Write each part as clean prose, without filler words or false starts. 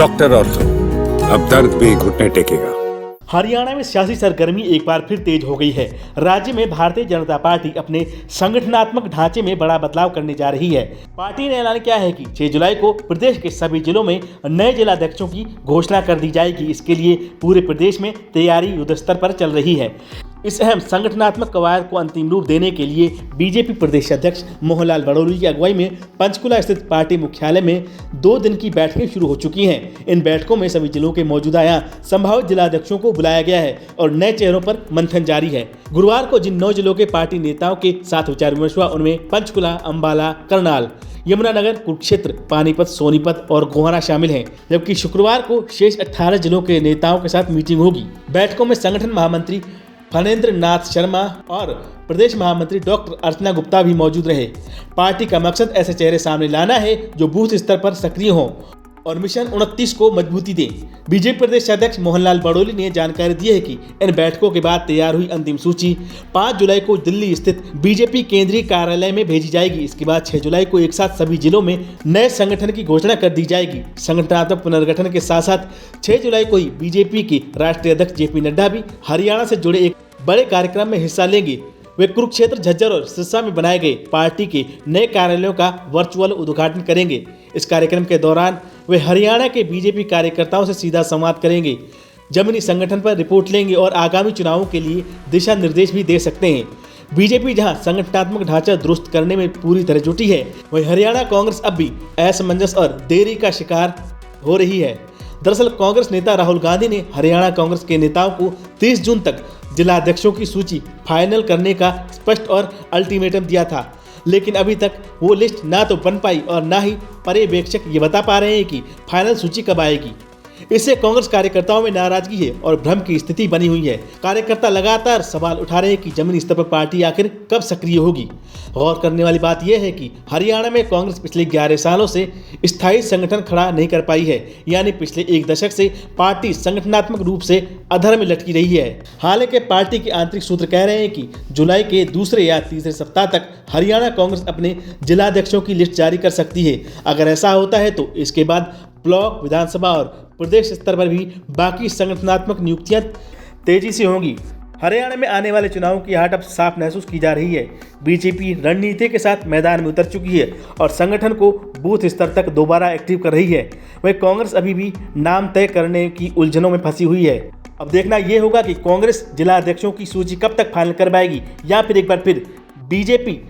Doctor ortho, अब दर्द भी घुटने टेकेगा। हरियाणा में सियासी सरगर्मी एक बार फिर तेज हो गई है। राज्य में भारतीय जनता पार्टी अपने संगठनात्मक ढांचे में बड़ा बदलाव करने जा रही है। पार्टी ने ऐलान किया है कि 6 जुलाई को प्रदेश के सभी जिलों में नए जिलाध्यक्षों की घोषणा कर दी जाएगी। इसके लिए पूरे प्रदेश में तैयारी युद्ध स्तर पर चल रही है। इस अहम संगठनात्मक कवायद को अंतिम रूप देने के लिए बीजेपी प्रदेश अध्यक्ष मोहनलाल बड़ोली की अगुवाई में पंचकुला स्थित पार्टी मुख्यालय में 2 दिन की बैठकें शुरू हो चुकी हैं। इन बैठकों में सभी जिलों के मौजूदा या संभावित जिलाध्यक्षों को बुलाया गया है और नए चेहरों पर मंथन जारी है। गुरुवार को जिन 9 जिलों के पार्टी नेताओं के साथ विचार विमर्श हुआ उनमें पंचकुला, अंबाला, करनाल, यमुनानगर, कुरुक्षेत्र, पानीपत, सोनीपत और गोहाना शामिल हैं, जबकि शुक्रवार को शेष 18 जिलों के नेताओं के साथ मीटिंग होगी। बैठकों में संगठन महामंत्री फणेंद्र नाथ शर्मा और प्रदेश महामंत्री डॉक्टर अर्चना गुप्ता भी मौजूद रहे। पार्टी का मकसद ऐसे चेहरे सामने लाना है जो बूथ स्तर पर सक्रिय हों और मिशन 29 को मजबूती दें। बीजेपी प्रदेश अध्यक्ष मोहनलाल बड़ोली ने जानकारी दी है कि इन बैठकों के बाद तैयार हुई अंतिम सूची 5 जुलाई को दिल्ली स्थित बीजेपी केंद्रीय कार्यालय में भेजी जाएगी। इसके बाद 6 जुलाई को एक साथ सभी जिलों में नए संगठन की घोषणा कर दी जाएगी। संगठनात्मक पुनर्गठन के साथ साथ 6 जुलाई को ही बीजेपी के राष्ट्रीय अध्यक्ष जेपी नड्डा भी हरियाणा से जुड़े एक बड़े कार्यक्रम में हिस्सा लेंगे। वे कुरुक्षेत्र, झज्जर और सिरसा में बनाए गए पार्टी के नए कार्यालयों का वर्चुअल उद्घाटन करेंगे। इस कार्यक्रम के दौरान वे हरियाणा के बीजेपी कार्यकर्ताओं से सीधा संवाद करेंगे, जमीनी संगठन पर रिपोर्ट लेंगे और आगामी चुनावों के लिए दिशा निर्देश भी दे सकते हैं। बीजेपी जहां संगठनात्मक ढांचा दुरुस्त करने में पूरी तरह जुटी है, वहीं हरियाणा कांग्रेस अब भी असमंजस और देरी का शिकार हो रही है। दरअसल कांग्रेस नेता राहुल गांधी ने हरियाणा कांग्रेस के नेताओं को 30 जून तक जिलाध्यक्षों की सूची फाइनल करने का स्पष्ट और अल्टीमेटम दिया था, लेकिन अभी तक वो लिस्ट ना तो बन पाई और ना ही पर्यवेक्षक ये बता पा रहे हैं कि फाइनल सूची कब आएगी। इससे कांग्रेस कार्यकर्ताओं में नाराजगी है और भ्रम की स्थिति बनी हुई है। कार्यकर्ता लगातार सवाल उठा रहे हैं कि जमीनी स्तर पर पार्टी आखिर कब सक्रिय होगी। गौर करने वाली बात यह है कि हरियाणा में कांग्रेस पिछले 11 सालों से स्थायी संगठन खड़ा नहीं कर पाई है, यानी पिछले 1 दशक से पार्टी संगठनात्मक रूप से अधर में लटकी रही है। हालांकि पार्टी के आंतरिक सूत्र कह रहे हैं कि जुलाई के दूसरे या तीसरे सप्ताह तक हरियाणा कांग्रेस अपने जिलाध्यक्षों की लिस्ट जारी कर सकती है। अगर ऐसा होता है तो इसके बाद ब्लॉक, विधानसभा और प्रदेश स्तर पर भी बाकी संगठनात्मक नियुक्तियां तेजी से होंगी। हरियाणा में आने वाले चुनावों की आहट अब साफ महसूस की जा रही है। बीजेपी रणनीति के साथ मैदान में उतर चुकी है और संगठन को बूथ स्तर तक दोबारा एक्टिव कर रही है। वहीं कांग्रेस अभी भी नाम तय करने की उलझनों में फंसी हुई है। अब देखना यह होगा कि कांग्रेस जिला अध्यक्षों की सूची कब तक फाइनल कर पाएगी या फिर एक बार फिर बीजेपी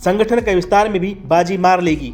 संगठन के विस्तार में भी बाजी मार लेगी।